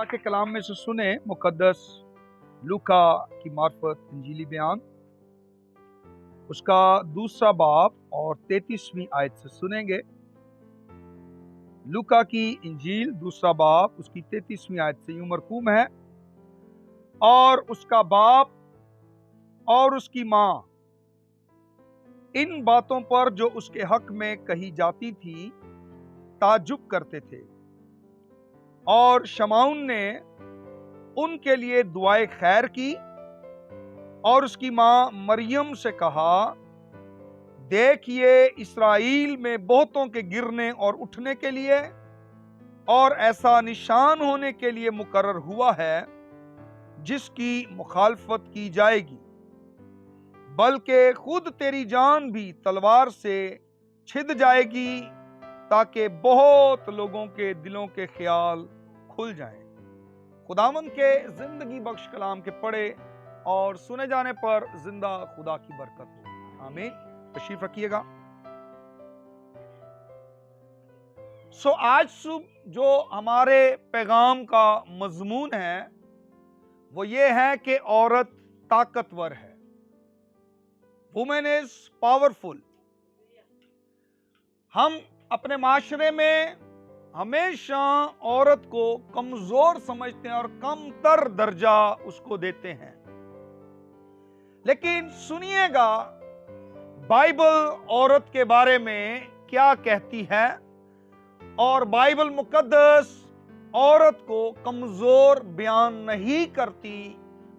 खुदा के कलाम में से सुने मुकद्दस लूका की मार्फत इंजीली बयान, उसका दूसरा बाब और 33वीं आयत से सुनेंगे। लूका की इंजील दूसरा बाब उसकी 33वीं आयत से यूं मरकूम है, और उसका बाप और उसकी माँ इन बातों पर जो उसके हक में कही जाती थी ताज्जुब करते थे, और शमाउन ने उनके लिए दुआए खैर की और उसकी माँ मरियम से कहा, देखिए इस्राएल में बहुतों के गिरने और उठने के लिए और ऐसा निशान होने के लिए मुकर्रर हुआ है जिसकी मुखालफत की जाएगी, बल्कि खुद तेरी जान भी तलवार से छिद जाएगी, ताकि बहुत लोगों के दिलों के ख्याल खुल जाएं। खुदावंद के जिंदगी बख्श कलाम के पढ़े और सुने जाने पर जिंदा खुदा की बरकत हो। आमीन। तशरीफ रखिएगा। आज सुबह जो हमारे पैगाम का मजमून है वो ये है कि औरत ताकतवर है। Women is powerful. हम अपने माशरे में हमेशा औरत को कमजोर समझते हैं और कमतर दर्जा उसको देते हैं, लेकिन सुनिएगा बाइबल औरत के बारे में क्या कहती है। और बाइबल मुकद्दस औरत को कमजोर बयान नहीं करती,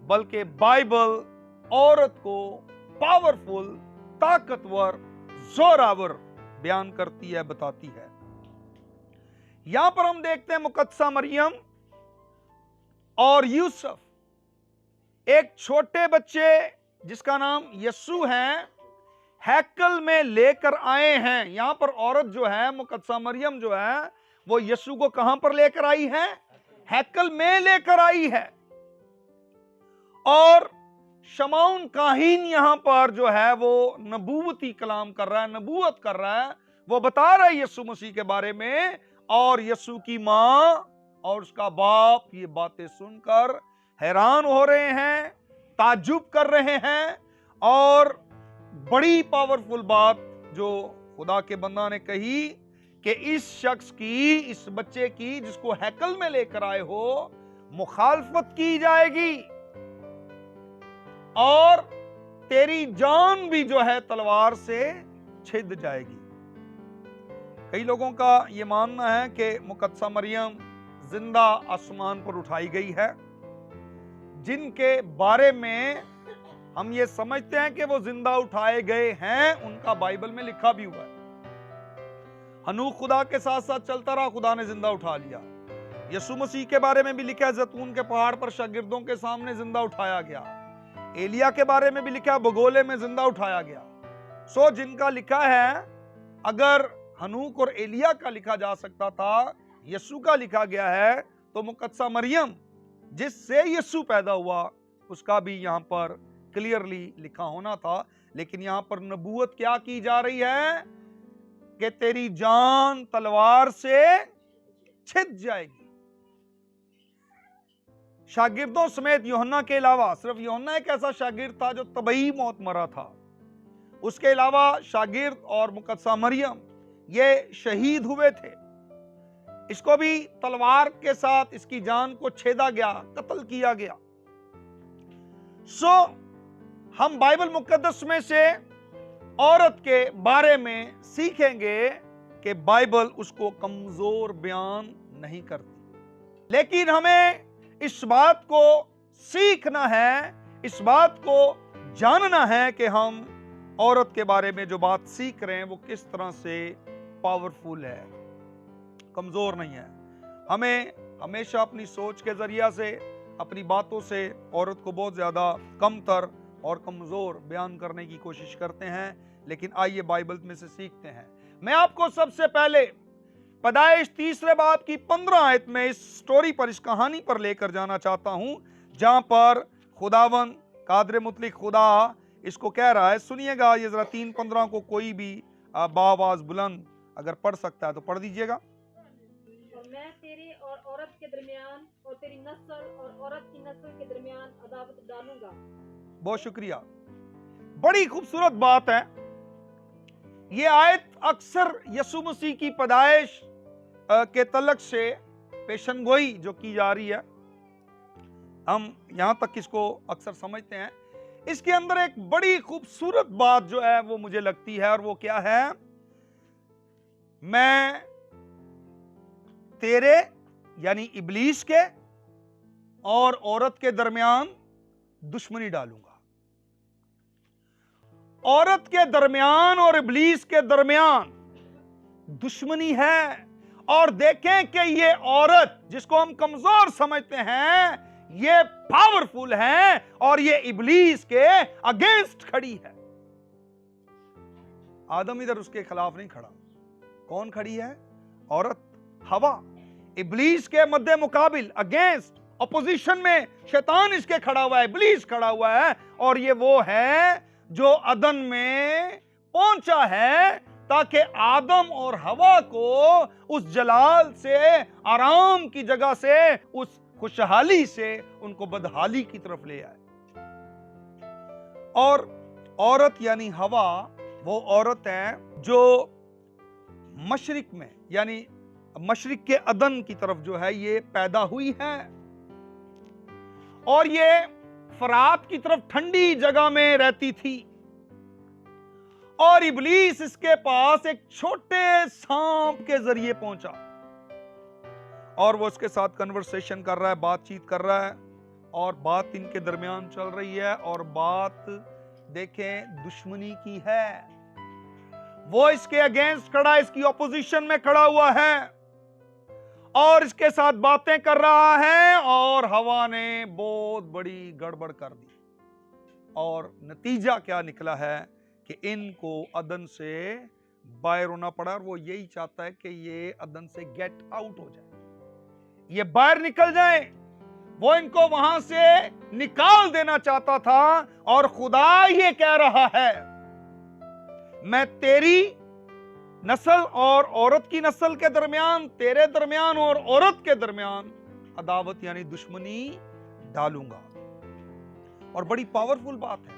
बल्कि बाइबल औरत को पावरफुल, ताकतवर, जोरावर बयान करती है, बताती है। यहां पर हम देखते हैं मुकद्दसा मरियम और यूसुफ, एक छोटे बच्चे जिसका नाम यस्सु है, हैकल में लेकर आए हैं। यहां पर औरत जो है, मुकद्दसा मरियम जो है, वो यस्सु को कहां पर लेकर आई है? हैकल में लेकर आई है। और शमाउन काहीन यहां पर जो है वो नबूवती कलाम कर रहा है, नबूवत कर रहा है। वो बता रहा है यीशु मसीह के बारे में, और यीशु की मां और उसका बाप ये बातें सुनकर हैरान हो रहे हैं, ताज्जुब कर रहे हैं। और बड़ी पावरफुल बात जो खुदा के बंदा ने कही कि इस शख्स की, इस बच्चे की जिसको हैकल में लेकर आए हो, मुखालफत की जाएगी और तेरी जान भी जो है तलवार से छिद जाएगी। कई लोगों का यह मानना है कि मुकद्दसा मरियम जिंदा आसमान पर उठाई गई है, जिनके बारे में हम ये समझते हैं कि वो जिंदा उठाए गए हैं, उनका बाइबल में लिखा भी हुआ है। हनूक खुदा के साथ साथ चलता रहा, खुदा ने जिंदा उठा लिया। यीशु मसीह के बारे में भी लिखा है, जैतून के पहाड़ पर शागिर्दों के सामने जिंदा उठाया गया। एलिया के बारे में भी लिखा है, बगोले में जिंदा उठाया गया। जिनका लिखा है, अगर हनूक और एलिया का लिखा जा सकता था, यीशु का लिखा गया है, तो मुकद्दसा मरियम जिससे यीशु पैदा हुआ उसका भी यहां पर क्लियरली लिखा होना था। लेकिन यहां पर नबूवत क्या की जा रही है कि तेरी जान तलवार से छिद जाएगी। शागिर्दों समेत यूहन्ना के अलावा, सिर्फ यूहन्ना एक ऐसा शागिर्द था जो तबई मौत मरा था, उसके अलावा शागिर्द और मुकद्दसा मरियम ये शहीद हुए थे। इसको भी तलवार के साथ इसकी जान को छेदा गया, कत्ल किया गया। हम बाइबल मुकद्दस में से औरत के बारे में सीखेंगे कि बाइबल उसको कमजोर बयान नहीं करती, लेकिन हमें इस बात को सीखना है, इस बात को जानना है कि हम औरत के बारे में जो बात सीख रहे हैं वो किस तरह से पावरफुल है, कमजोर नहीं है। हमें हमेशा अपनी सोच के जरिया से, अपनी बातों से औरत को बहुत ज्यादा कमतर और कमजोर बयान करने की कोशिश करते हैं, लेकिन आइए बाइबल में से सीखते हैं। मैं आपको सबसे पहले पैदाइश 3 बाब की 15 आयत में इस स्टोरी पर, इस कहानी पर लेकर जाना चाहता हूं, जहां पर खुदावन कादर मुतलिक खुदा इसको कह रहा है। सुनिएगा, ये जरा 3:15 को कोई भी बावाज बुलंद अगर पढ़ सकता है तो पढ़ दीजिएगा। तेरे और औरत के दरमियान और तेरी नस्ल और औरत की नस्ल के दरमियान अदावत डालूंगा। बहुत शुक्रिया, बड़ी खूबसूरत बात है। ये आयत अक्सर यसु मसीह की पैदाइश के तलक से पेशनगोई जो की जा रही है, हम यहां तक इसको अक्सर समझते हैं। इसके अंदर एक बड़ी खूबसूरत बात जो है वो मुझे लगती है, और वो क्या है? मैं तेरे यानी इब्लीस के और औरत के दरमियान दुश्मनी डालूंगा। औरत के दरमियान और इब्लीस के दरमियान दुश्मनी है। और देखें कि ये औरत जिसको हम कमजोर समझते हैं, ये पावरफुल है और ये इब्लीस के अगेंस्ट खड़ी है। आदम इधर उसके खिलाफ नहीं खड़ा। कौन खड़ी है? औरत, हवा। इब्लीस के मध्य मुकाबिल, अगेंस्ट, अपोजिशन में शैतान इसके खड़ा हुआ है, इब्लीस खड़ा हुआ है। और ये वो है जो अदन में पहुंचा है ताकि आदम और हवा को उस जलाल से, आराम की जगह से, उस खुशहाली से उनको बदहाली की तरफ ले आए। और औरत यानी हवा वो औरत है जो मशरिक में यानी मशरिक के अदन की तरफ जो है ये पैदा हुई है। और ये फरात की तरफ ठंडी जगह में रहती थी। और इब्लीस इसके पास एक छोटे सांप के जरिए पहुंचा और वो उसके साथ कन्वर्सेशन कर रहा है, बातचीत कर रहा है, और बात इनके दरमियान चल रही है। और बात देखें दुश्मनी की है। वो इसके अगेंस्ट खड़ा, इसकी ऑपोजिशन में खड़ा हुआ है और इसके साथ बातें कर रहा है। और हवा ने बहुत बड़ी गड़बड़ कर दी। और नतीजा क्या निकला है कि इनको अदन से बाहर होना पड़ा। और वो यही चाहता है कि ये अदन से गेट आउट हो जाए, ये बाहर निकल जाए। वो इनको वहां से निकाल देना चाहता था। और खुदा ये कह रहा है, मैं तेरी नस्ल और औरत की नस्ल के दरमियान, तेरे दरमियान और औरत के दरमियान अदावत यानी दुश्मनी डालूंगा। और बड़ी पावरफुल बात है।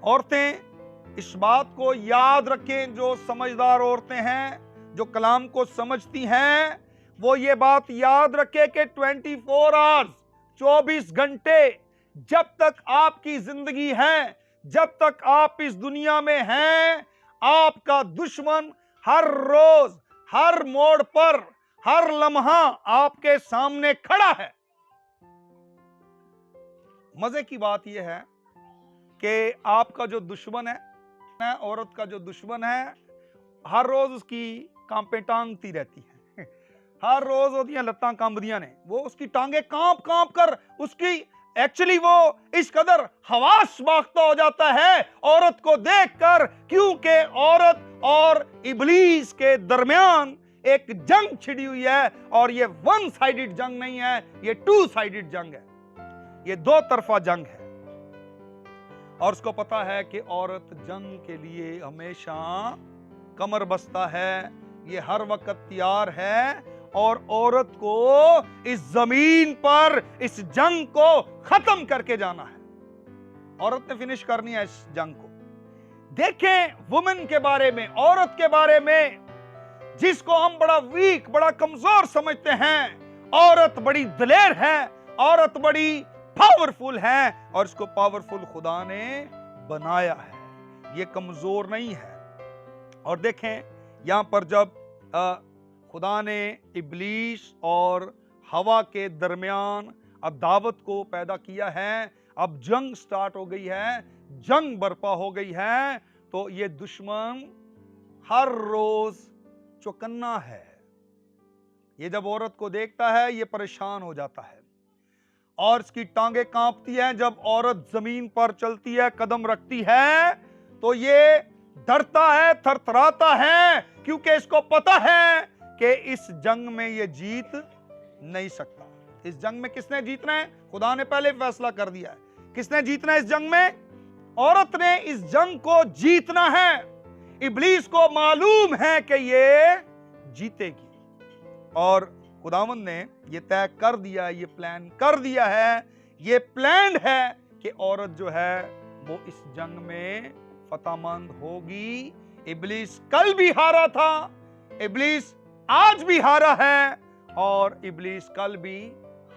औरतें इस बात को याद रखें, जो समझदार औरतें हैं, जो कलाम को समझती हैं, वो ये बात याद रखें कि 24 आवर्स, 24 घंटे, जब तक आपकी जिंदगी है, जब तक आप इस दुनिया में हैं, आपका दुश्मन हर रोज, हर मोड़ पर, हर लम्हा आपके सामने खड़ा है। मजे की बात यह है कि आपका जो दुश्मन है, औरत का जो दुश्मन है, हर रोज उसकी कांपे टांगती रहती है। हर रोज होती लत्तां कांबदियां ने, वो उसकी टांगे कांप कांप कर उसकी एक्चुअली वो इस कदर हवास बाख्ता हो जाता है औरत को देखकर, क्योंकि औरत और इब्लीस के दरमियान एक जंग छिड़ी हुई है। और ये वन साइडेड जंग नहीं है, ये टू साइडेड जंग है, ये दो तरफा जंग है। और उसको पता है कि औरत जंग के लिए हमेशा कमर बस्ता है, ये हर वक्त तैयार है। और औरत को इस जमीन पर इस जंग को खत्म करके जाना है। औरत ने फिनिश करनी है इस जंग को। देखें वुमेन के बारे में, औरत के बारे में, जिसको हम बड़ा वीक, बड़ा कमजोर समझते हैं, औरत बड़ी दिलेर है, औरत बड़ी पावरफुल है। और इसको पावरफुल खुदा ने बनाया है, ये कमजोर नहीं है। और देखें यहां पर जब खुदा ने इब्लीस और हवा के दरमियान अदावत को पैदा किया है, अब जंग स्टार्ट हो गई है, जंग बर्पा हो गई है, तो ये दुश्मन हर रोज चौकन्ना है। ये जब औरत को देखता है ये परेशान हो जाता है और इसकी टांगे कांपती हैं। जब औरत जमीन पर चलती है, कदम रखती है, तो ये डरता है, थरथराता है, क्योंकि इसको पता है कि इस जंग में ये जीत नहीं सकता। इस जंग में किसने जीतना है? खुदा ने पहले फैसला कर दिया है। किसने जीतना है इस जंग में? औरत ने इस जंग को जीतना है। इब्लीस को मालूम है कि ये जीतेगी। और खुदावंद ने ये तय कर दिया, ये प्लान कर दिया है, ये प्लान है कि औरत जो है वो इस जंग में फतहमंद होगी। इब्लीस कल भी हारा था, इब्लीस आज भी हारा है और इब्लीस कल भी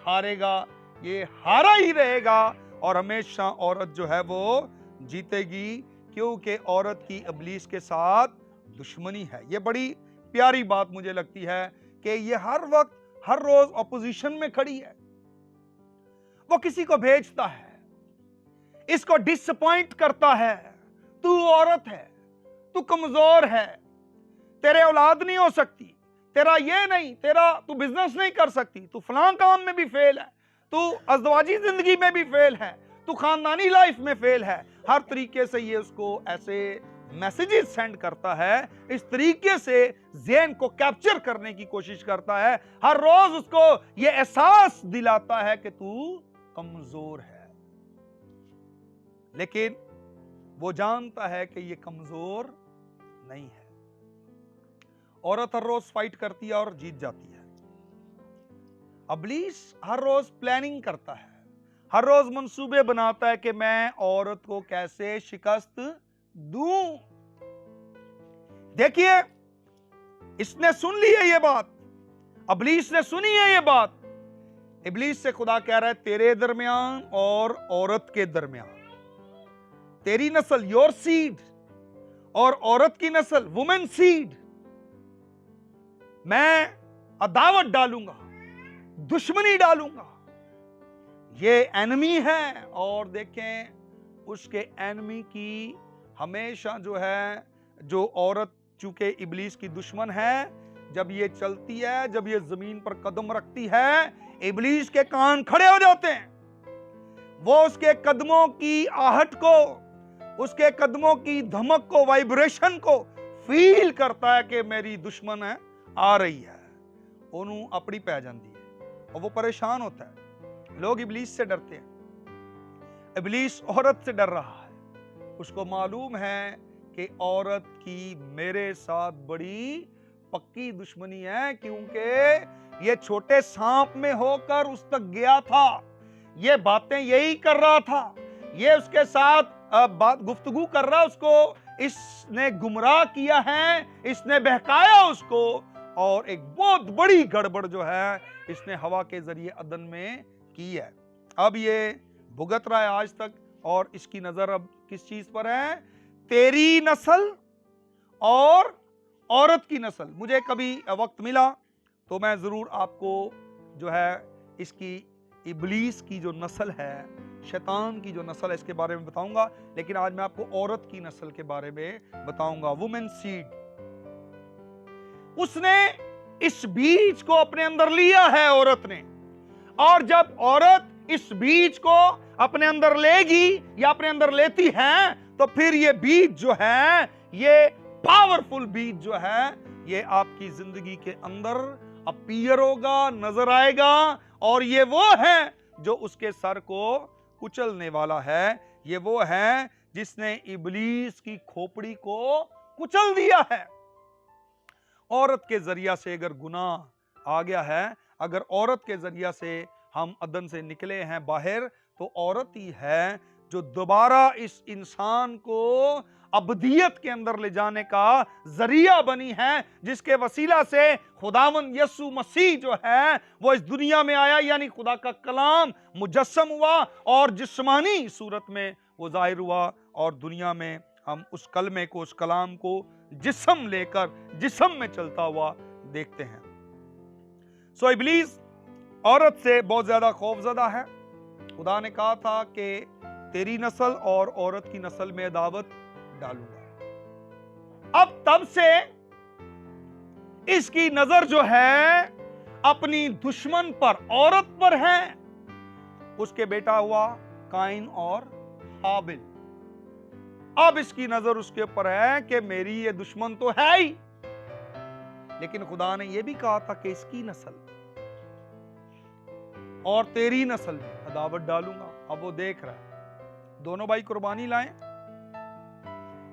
हारेगा। ये हारा ही रहेगा और हमेशा औरत जो है वो जीतेगी, क्योंकि औरत की इब्लीस के साथ दुश्मनी है। ये बड़ी प्यारी बात मुझे लगती है कि ये हर वक्त हर रोज ऑपोजिशन में खड़ी है। वो किसी को भेजता है, इसको डिसअपॉइंट करता है, तू औरत है, तू कमजोर है, तेरे औलाद नहीं हो सकती, तेरा ये नहीं, तेरा तू बिजनेस नहीं कर सकती, तू फलां काम में भी फेल है, तू अज़दवाजी जिंदगी में भी फेल है, तू खानदानी लाइफ में फेल है। हर तरीके से ये उसको ऐसे मैसेजेस सेंड करता है, इस तरीके से ज़हन को कैप्चर करने की कोशिश करता है। हर रोज उसको ये एहसास दिलाता है कि तू कमजोर है, लेकिन वो जानता है कि ये कमजोर नहीं है। औरत हर रोज फाइट करती है और जीत जाती है। इब्लीस हर रोज प्लानिंग करता है, हर रोज मंसूबे बनाता है कि मैं औरत को कैसे शिकस्त दूं। देखिए, इसने सुन ली है ये बात, इब्लीस ने सुनी है ये बात। इब्लीस से खुदा कह रहा है तेरे दरमियान और औरत के दरमियान, तेरी नस्ल योर सीड और औरत की नस्ल वुमेन सीड, मैं अदावत डालूंगा, दुश्मनी डालूंगा। ये एनिमी है और देखें उसके एनिमी की हमेशा जो है, जो औरत चूंकि इब्लीस की दुश्मन है, जब ये चलती है, जब ये जमीन पर कदम रखती है, इब्लीस के कान खड़े हो जाते हैं। वो उसके कदमों की आहट को, उसके कदमों की धमक को, वाइब्रेशन को फील करता है कि मेरी दुश्मन है आ रही है। ओनू अपनी पै जाती है और वो परेशान होता है। लोग इब्लीस से डरते हैं, इब्लीस औरत से डर रहा है। उसको मालूम है कि औरत की मेरे साथ बड़ी पक्की दुश्मनी है, क्योंकि ये छोटे सांप में होकर उस तक गया था, ये बातें यही कर रहा था, ये उसके साथ बात गुफ्तगू कर रहा, उसको इसने गुमराह किया है, इसने बहकाया उसको, और एक बहुत बड़ी गड़बड़ जो है इसने हवा के जरिए अदन में की है। अब ये भुगत रहा है आज तक, और इसकी नजर अब किस चीज पर है? तेरी नस्ल और औरत की नस्ल। मुझे कभी वक्त मिला तो मैं जरूर आपको जो है इसकी इब्लीस की जो नस्ल है, शैतान की जो नस्ल है, इसके बारे में बताऊंगा, लेकिन आज मैं आपको औरत की नस्ल के बारे में बताऊंगा, वुमेन सीड। उसने इस बीज को अपने अंदर लिया है औरत ने, और जब औरत इस बीज को अपने अंदर लेगी या अपने अंदर लेती है, तो फिर ये बीज जो है, ये पावरफुल बीज जो है, ये आपकी जिंदगी के अंदर अपीयर होगा, नजर आएगा, और ये वो है जो उसके सर को कुचलने वाला है। ये वो है जिसने इब्लीस की खोपड़ी को कुचल दिया है। औरत के जरिया से अगर गुनाह आ गया है, अगर औरत के जरिया से हम अदन से निकले हैं बाहर, तो औरत ही है जो दोबारा इस इंसान को अबदियत के अंदर ले जाने का जरिया बनी है, जिसके वसीला से खुदावन यसु मसीह जो है वो इस दुनिया में आया, यानी खुदा का कलाम मुजस्सम हुआ और जिस्मानी सूरत में वो जाहिर हुआ, और दुनिया में हम उस कलमे को, उस कलाम को जिस्म लेकर जिस्म में चलता हुआ देखते हैं। सो इब्लीस औरत से बहुत ज्यादा खौफजदा है। खुदा ने कहा था कि तेरी नस्ल और औरत की नस्ल में अदावत डालूंगा। अब तब से इसकी नजर जो है अपनी दुश्मन पर, औरत पर है। उसके बेटा हुआ काइन और हाबिल। अब इसकी नजर उसके ऊपर है कि मेरी ये दुश्मन तो है ही, लेकिन खुदा ने यह भी कहा था कि इसकी नस्ल और तेरी नस्ल में अदावत डालूंगा। अब वो देख रहा है, दोनों भाई कुर्बानी लाए।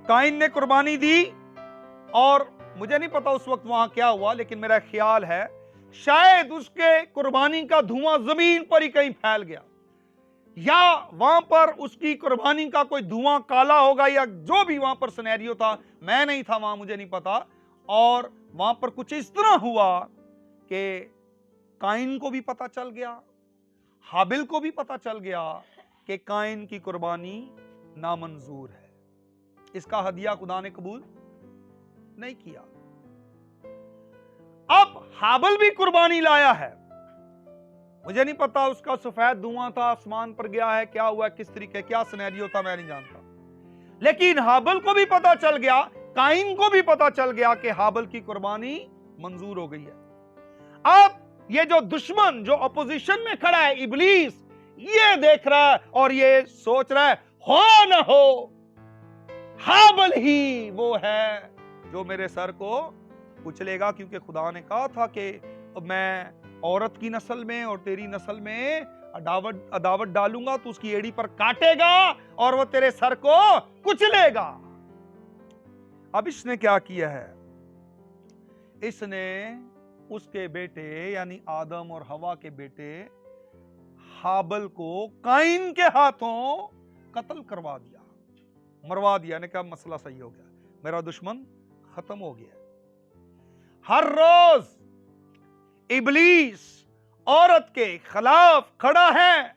काइन ने कुर्बानी दी, और मुझे नहीं पता उस वक्त वहां क्या हुआ, लेकिन मेरा ख्याल है शायद उसके कुर्बानी का धुआं जमीन पर ही कहीं फैल गया, या वहां पर उसकी कुर्बानी का कोई धुआं काला होगा, या जो भी वहां पर सिनेरियो था, मैं नहीं था वहां, मुझे नहीं पता। और वहां पर कुछ इस तरह हुआ कि काइन को भी पता चल गया, हाबिल को भी पता चल गया कि काइन की कुर्बानी नामंजूर है, इसका हदिया खुदा ने कबूल नहीं किया। अब हाबिल भी कुर्बानी लाया है, मुझे नहीं पता उसका सफेद धुआं था, आसमान पर गया है, क्या हुआ, किस तरीके, क्या सिनेरियो था, मैं नहीं जानता। लेकिन हाबिल को भी पता चल गया, काइन को भी पता चल गया कि हाबिल की कुर्बानी मंजूर हो गई है। अब ये जो दुश्मन जो अपोजिशन में खड़ा है इब्लीस, ये देख रहा है और ये सोच रहा है, हो ना हो हाबिल ही वो है जो मेरे सर को कुचलेगा, क्योंकि खुदा ने कहा था कि मैं औरत की नस्ल में और तेरी नस्ल में अदावत डालूंगा, तो उसकी एड़ी पर काटेगा और वो तेरे सर को कुचलेगा। अब इसने क्या किया है, इसने उसके बेटे यानी आदम और हवा के बेटे हाबिल को काइन के हाथों कत्ल करवा दिया, मरवा दिया ने कहा मसला सही हो गया, मेरा दुश्मन खत्म हो गया। हर रोज इब्लीस औरत के खिलाफ खड़ा है,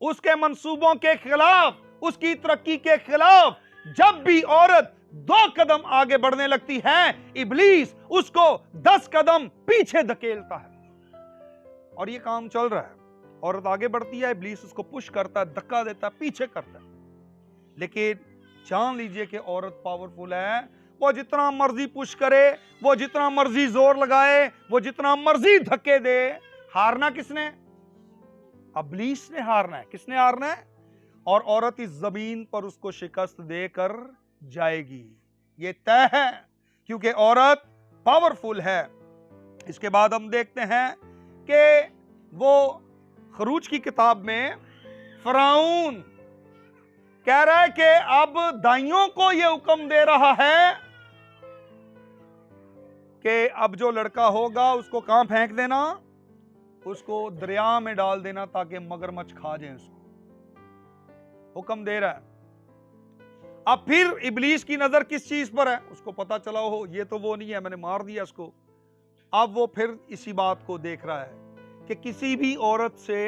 उसके मंसूबों के खिलाफ, उसकी तरक्की के खिलाफ। जब भी औरत 2 कदम आगे बढ़ने लगती है, इब्लीस उसको 10 कदम पीछे धकेलता है। और ये काम चल रहा है, औरत आगे बढ़ती है, इब्लीस उसको पुश करता है, धक्का देता है, पीछे करता है। लेकिन जान लीजिए कि औरत पावरफुल है, वो जितना मर्जी पुश करे, वो जितना मर्जी जोर लगाए, वो जितना मर्जी धक्के दे, हारना किसने? इब्लीस ने हारना है। किसने हारना है? और औरत इस जमीन पर उसको शिकस्त देकर जाएगी, ये तय है, क्योंकि औरत पावरफुल है। इसके बाद हम देखते हैं कि वो खरूज की किताब में फिरौन कह रहा है कि अब दाइयों को यह हुक्म दे रहा है कि अब जो लड़का होगा उसको कहां फेंक देना? उसको दरिया में डाल देना ताकि मगरमच्छ खा जाए उसको, हुक्म दे रहा है। अब फिर इब्लीस की नजर किस चीज पर है? उसको पता चला हो ये तो वो नहीं है, मैंने मार दिया इसको। अब वो फिर इसी बात को देख रहा है कि किसी भी औरत से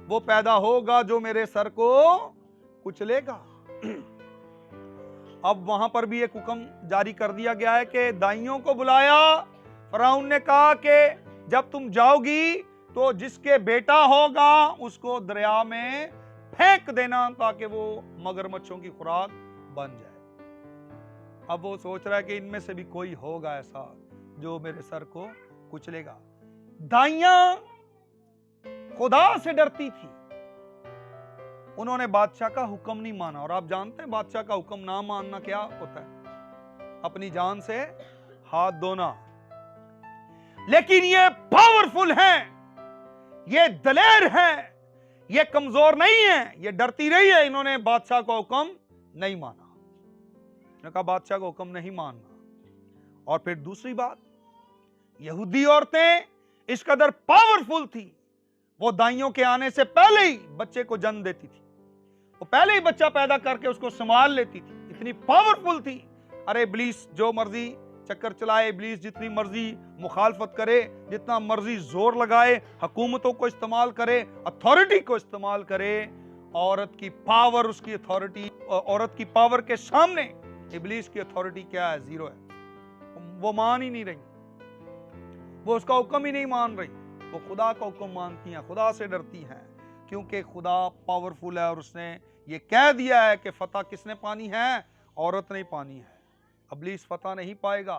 वो पैदा होगा जो मेरे सर को कुचलेगा। अब वहां पर भी एक हुक्म जारी कर दिया गया है कि दाइयों को बुलाया। फिरौन ने कहा कि जब तुम जाओगी तो जिसके बेटा होगा उसको दरिया में फेंक देना ताकि वो मगरमच्छों की खुराक बन जाए। अब वो सोच रहा है कि इनमें से भी कोई होगा ऐसा जो मेरे सर को कुचलेगा। दाइयां खुदा से डरती थी, उन्होंने बादशाह का हुक्म नहीं माना। और आप जानते हैं बादशाह का हुक्म ना मानना क्या होता है? अपनी जान से हाथ धोना। लेकिन ये पावरफुल हैं, ये दलेर हैं, ये कमजोर नहीं है, ये डरती रही है। इन्होंने बादशाह का हुक्म नहीं माना, इन्होंने कहा बादशाह का हुक्म नहीं मानना। और फिर दूसरी बात, यहूदी औरतें इस कदर पावरफुल थी, वो दाइयों के आने से पहले ही बच्चे को जन्म देती थी, वो पहले ही बच्चा पैदा करके उसको संभाल लेती थी, इतनी पावरफुल थी। अरे इब्लीस जो मर्जी चक्कर चलाए, इब्लीस जितनी मर्जी मुखालफत करे, जितना मर्जी जोर लगाए, हुकूमतों को इस्तेमाल करे, अथॉरिटी को इस्तेमाल करे, औरत की पावर, उसकी अथॉरिटी, औरत की पावर के सामने इब्लीस की अथॉरिटी क्या है? जीरो है। वो मान ही नहीं रही, वो उसका हुक्म ही नहीं मान रही, वो खुदा का हुक्म मानती हैं, खुदा से डरती हैं, क्योंकि खुदा पावरफुल है और उसने ये कह दिया है कि फतह किसने पानी है? औरत ने पानी है। इब्लीस फतह नहीं पाएगा।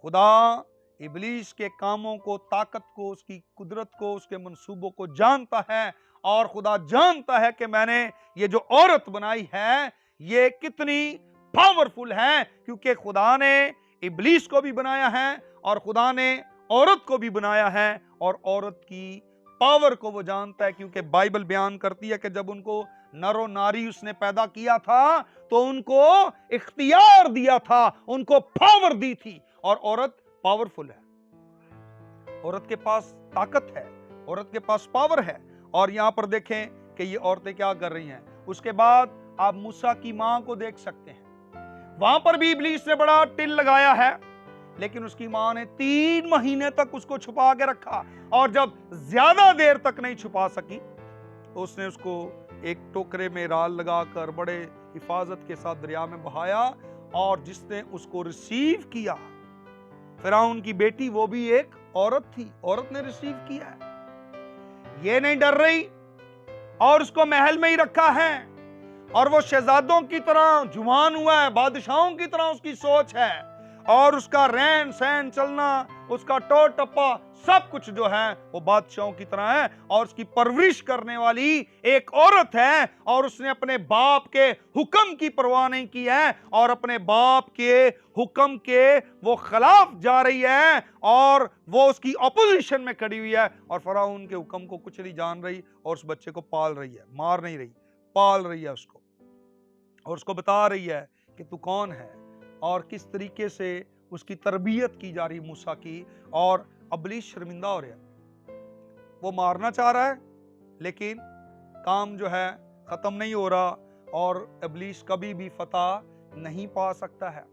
खुदा इब्लीस के कामों को, ताकत को, उसकी कुदरत को, उसके मंसूबों को जानता है, और खुदा जानता है कि मैंने ये जो औरत बनाई है ये कितनी पावरफुल है, क्योंकि खुदा ने इब्लीस को भी बनाया है और खुदा ने औरत को भी बनाया है, और औरत की पावर को वो जानता है, क्योंकि बाइबल बयान करती है कि जब उनको नर और नारी उसने पैदा किया था तो उनको इख्तियार दिया था, उनको पावर दी थी, और औरत पावरफुल है। औरत के पास ताकत है, औरत के पास पावर है। और यहां पर देखें कि ये औरतें क्या कर रही हैं। उसके बाद आप मूसा की मां को देख सकते हैं, वहां पर भी इब्लीस ने बड़ा टिल लगाया है, लेकिन उसकी मां ने 3 महीने तक उसको छुपा के रखा, और जब ज्यादा देर तक नहीं छुपा सकी तो उसने उसको एक टोकरे में राल लगाकर बड़े हिफाजत के साथ दरिया में बहाया। और जिसने उसको रिसीव किया, फिरौन की बेटी, वो भी एक औरत थी, औरत ने रिसीव किया है। ये नहीं डर रही और उसको महल में ही रखा है, और वो शहजादों की तरह जुवान हुआ है, बादशाहों की तरह उसकी सोच है, और उसका रहन सहन चलना, उसका टोर टप्पा, सब कुछ जो है वो बादशाहों की तरह है। और उसकी परवरिश करने वाली एक औरत है, और उसने अपने बाप के हुक्म की परवाह नहीं की है, और अपने बाप के हुक्म के वो खिलाफ जा रही है, और वो उसकी ऑपोजिशन में खड़ी हुई है, और फिरौन के हुक्म को कुछ नहीं जान रही, और उस बच्चे को पाल रही है, मार नहीं रही, पाल रही है उसको, और उसको बता रही है कि तू कौन है, और किस तरीके से उसकी तरबियत की जा रही मूसा की। और इब्लीस शर्मिंदा हो रहा है, वो मारना चाह रहा है, लेकिन काम जो है खत्म नहीं हो रहा, और इब्लीस कभी भी फतह नहीं पा सकता है।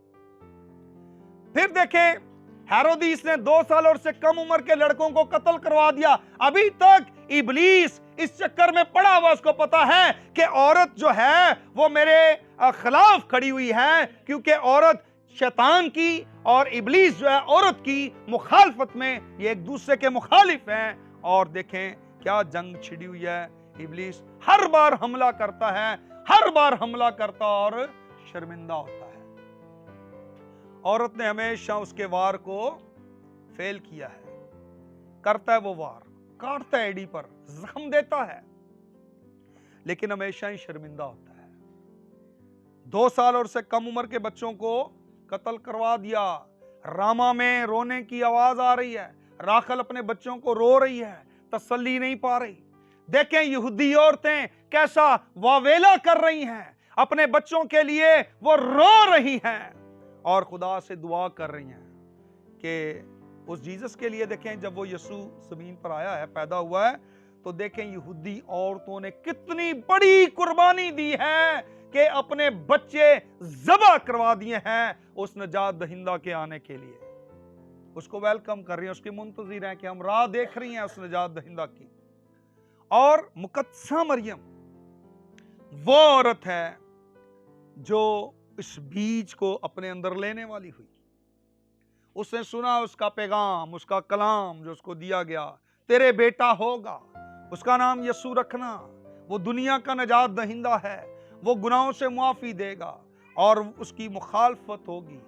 फिर देखें, हेरोदीस ने 2 साल और से कम उम्र के लड़कों को कत्ल करवा दिया। अभी तक इब्लीस इस चक्कर में पड़ा हुआ, उसको पता है कि औरत जो है वो मेरे खिलाफ खड़ी हुई है, क्योंकि औरत शैतान की और इब्लीस जो है औरत की मुखालफत में, ये एक दूसरे के मुखालिफ हैं। और देखें क्या जंग छिड़ी हुई है। इब्लीस हर बार हमला करता है, हर बार हमला करता और शर्मिंदा होता है। औरत ने हमेशा उसके वार को फेल किया है, करता है वो वार, काटता है एड़ी पर, जख्म देता है, लेकिन हमेशा ही शर्मिंदा होता है। 2 साल और से कम उम्र के बच्चों को कत्ल करवा दिया। रामा में रोने की आवाज आ रही है, राखल अपने बच्चों को रो रही है, तसल्ली नहीं पा रही। देखें यहूदी औरतें कैसा वावेला कर रही हैं, अपने बच्चों के लिए वो रो रही हैं और खुदा से दुआ कर रही हैं कि उस जीसस के लिए। देखें जब वो यीशु जमीन पर आया है, पैदा हुआ है, तो देखें यहूदी औरतों ने कितनी बड़ी कुर्बानी दी है कि अपने बच्चे ज़बह करवा दिए हैं उस नजात दहिंदा के आने के लिए। उसको वेलकम कर रही हैं, उसके मुंतजिर हैं कि हम राह देख रही हैं उस नजात दहिंदा की। और मुकद्दसा मरियम वो औरत है जो इस बीज को अपने अंदर लेने वाली हुई। उसने सुना उसका पैगाम, उसका कलाम जो उसको दिया गया, तेरे बेटा होगा, उसका नाम यीशु रखना, वो दुनिया का नजात दहिंदा है, वो गुनाहों से मुआफी देगा और उसकी मुखालफत होगी।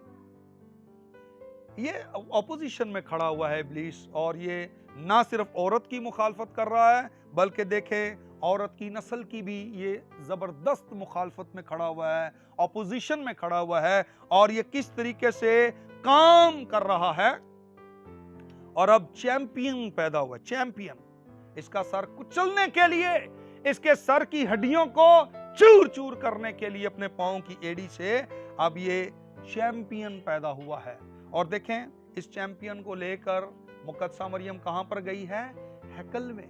ये ऑपोजिशन में खड़ा हुआ है इब्लीस, और ये ना सिर्फ औरत की मुखालफत कर रहा है, बल्कि देखें औरत की नस्ल की भी ये जबरदस्त मुखालफत में खड़ा हुआ है, ऑपोजिशन में खड़ा हुआ है। और ये किस तरीके से काम कर रहा है। और अब चैंपियन पैदा हुआ, चैंपियन। इसका सर कुचलने के लिए, इसके सर की हड्डियों को चूर चूर करने के लिए अपने पांव की एड़ी से अब ये चैंपियन पैदा हुआ है। और देखें इस चैंपियन को लेकर मुकद्दसा मरियम कहां पर गई है? हैकल में।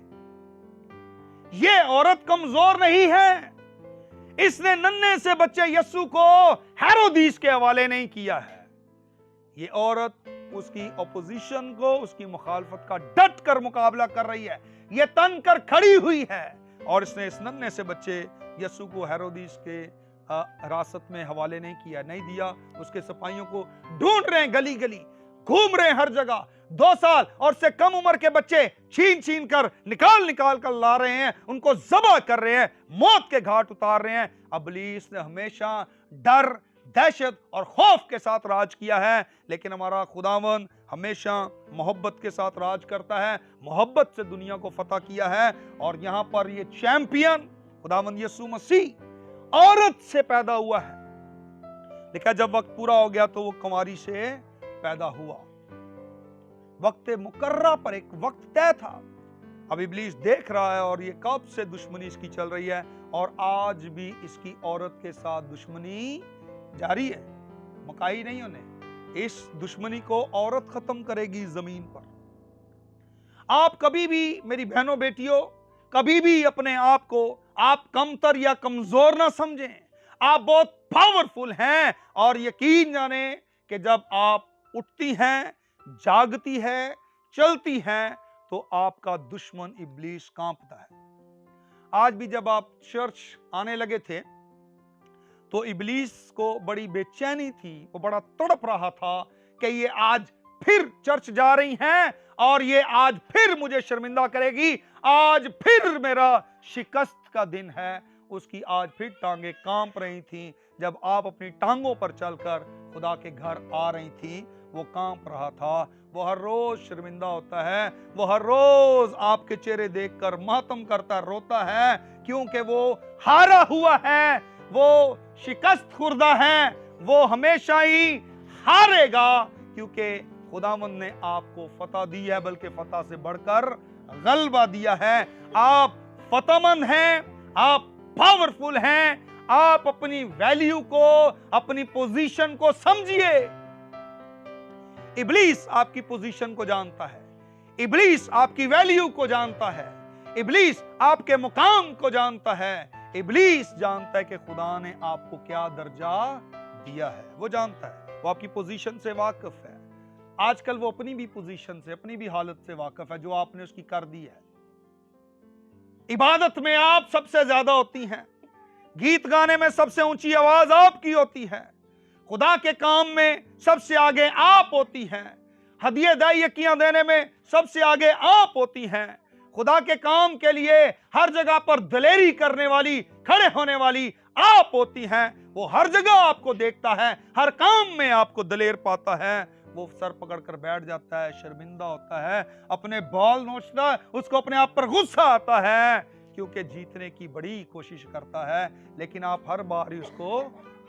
ये औरत कमजोर नहीं है, इसने नन्हे से बच्चे यीशु को हेरोदीस के हवाले नहीं किया है। ये औरत उसकी ऑपोजिशन को, उसकी मुखालफत का डट कर मुकाबला कर रही है, ये तन कर खड़ी हुई है। और इसने इस नन्हे से बच्चे यीशु को हेरोदीस के हिरासत में हवाले नहीं किया, नहीं दिया। उसके सिपाहियों को ढूंढ रहे हैं, गली गली घूम रहे हैं हर जगह। 2 साल और से कम उम्र के बच्चे छीन छीन कर निकाल कर ला रहे हैं, उनको ज़बह कर रहे हैं, मौत के घाट उतार रहे हैं। इब्लीस ने हमेशा डर, दहशत और खौफ के साथ राज किया है, लेकिन हमारा खुदावन हमेशा मोहब्बत के साथ राज करता है, मोहब्बत से दुनिया को फतह किया है। और यहां पर ये चैंपियन खुदावन यीशु मसीह औरत से पैदा हुआ है। लिखा जब वक्त पूरा हो गया तो वो कुंवारी से पैदा हुआ। वक्त मुकर्रा पर एक वक्त तय था। अब इब्लीस देख रहा है और ये कब से दुश्मनी इसकी चल रही है, और आज भी इसकी औरत के साथ दुश्मनी जारी है, मुकाई नहीं होने। इस दुश्मनी को औरत खत्म करेगी जमीन पर। आप कभी भी, मेरी बहनों बेटियों, कभी भी अपने आप को आप कमतर या कमजोर ना समझें। आप बहुत पावरफुल हैं और यकीन जाने कि जब आप उठती हैं, जागती है, चलती हैं, तो आपका दुश्मन इब्लीस कांपता है। आज भी जब आप चर्च आने लगे थे तो इब्लीस को बड़ी बेचैनी थी, वो बड़ा तड़प रहा था कि ये आज फिर चर्च जा रही हैं और ये आज फिर मुझे शर्मिंदा करेगी, आज फिर मेरा शिकस्त का दिन है। उसकी आज फिर टांगे कांप रही थी। जब आप अपनी टांगों पर चलकर खुदा के घर आ रही थी, वो कांप रहा था। वो हर रोज शर्मिंदा होता है, वो हर रोज आपके चेहरे देखकर मातम करता रोता है, क्योंकि वो हारा हुआ है, वो शिकस्त खुर्दा है, वो हमेशा ही हारेगा, क्योंकि खुदावंद ने आपको फतह दी है, बल्कि फतह से बढ़कर गलबा दिया है। आप फतहमंद हैं, आप पावरफुल हैं। आप अपनी वैल्यू को, अपनी पोजीशन को समझिए। इब्लीस आपकी पोजीशन को जानता है, इब्लीस आपकी वैल्यू को जानता है, इब्लीस आपके मुकाम को जानता है, इब्लीस जानता है कि खुदा ने आपको क्या दर्जा दिया है। वो जानता है, वो आपकी पोजीशन से वाकिफ है। आजकल वो अपनी भी पोजीशन से, अपनी भी हालत से वाकिफ है जो आपने उसकी कर दी है। इबादत में आप सबसे ज्यादा होती हैं, गीत गाने में सबसे ऊंची आवाज आपकी होती है, खुदा के काम में सबसे आगे आप होती हैं, हदिये दायकियां देने में सबसे आगे आप होती हैं, खुदा के काम के लिए हर जगह पर दलेरी करने वाली, खड़े होने वाली आप होती हैं। वो हर जगह आपको देखता है, हर काम में आपको दलेर पाता है। वो सर पकड़कर बैठ जाता है, शर्मिंदा होता है, अपने बाल नोचता है, उसको अपने आप पर गुस्सा आता है, क्योंकि जीतने की बड़ी कोशिश करता है, लेकिन आप हर बार ही उसको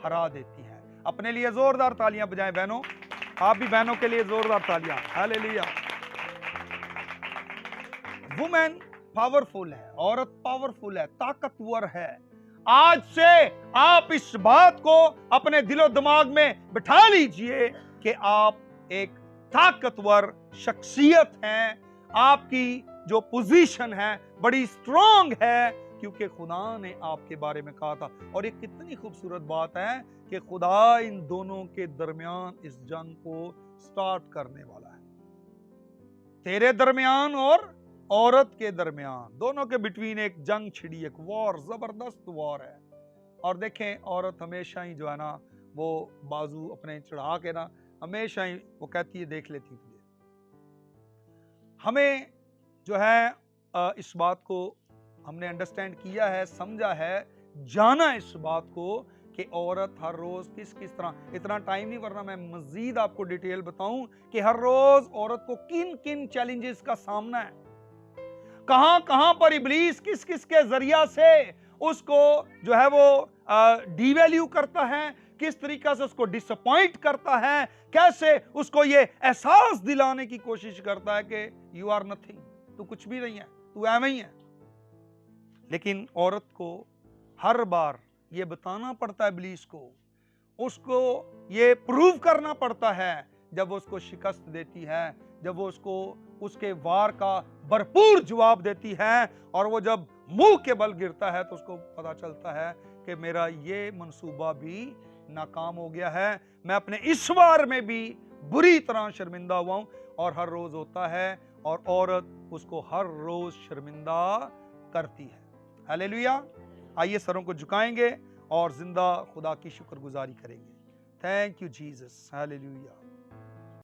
हरा देती हैं। अपने लिए जोरदार तालियां बजाएं बहनों, आप भी बहनों के लिए जोरदार तालियां। हालेलुया। वुमेन पावरफुल है, औरत पावरफुल है, ताकतवर है। आज से आप इस बात को अपने दिलो दिमाग में बिठा लीजिए कि आप एक ताकतवर शख्सियत हैं। आपकी जो पोजीशन है बड़ी स्ट्रांग है, क्योंकि खुदा ने आपके बारे में कहा था। और ये कितनी खूबसूरत बात है कि खुदा इन दोनों के दरमियान इस जंग को स्टार्ट करने वाला है। तेरे दरमियान और औरत के दरमियान, दोनों के बिटवीन एक जंग छिड़ी, एक वॉर, जबरदस्त वॉर है। और देखें, औरत हमेशा ही जो है ना, वो बाजू अपने चढ़ा के ना, हमेशा ही वो कहती है देख लेती तुझे। हमें जो है इस बात को हमने अंडरस्टैंड किया है, समझा है, जाना इस बात को कि औरत हर रोज किस किस तरह, इतना टाइम नहीं वरना मैं मजीद आपको डिटेल बताऊं कि हर रोज औरत को किन किन चैलेंजेस का सामना है, कहां कहां पर इब्लीस किस किस के जरिया से उसको जो है वो डिवैल्यू करता है, किस तरीका से उसको डिसअपॉइंट करता है, कैसे उसको ये एहसास दिलाने की कोशिश करता है कि यू आर नथिंग, तू कुछ भी नहीं है, तू ऐਵੇਂ ही है। लेकिन औरत को हर बार ये बताना पड़ता है इब्लीस को, उसको ये प्रूव करना पड़ता है जब वो उसको शिकस्त देती है, जब वो उसको उसके वार का भरपूर जवाब देती है, और वो जब मुंह के बल गिरता है तो उसको पता चलता है कि मेरा ये मंसूबा भी नाकाम हो गया है, मैं अपने इस वार में भी बुरी तरह शर्मिंदा हुआ हूं। और हर रोज होता है, और औरत उसको हर रोज शर्मिंदा करती है। हालेलुया। आइए सरों को झुकाएंगे और जिंदा खुदा की शुक्रगुजारी करेंगे। Thank you Jesus. हालेलुया।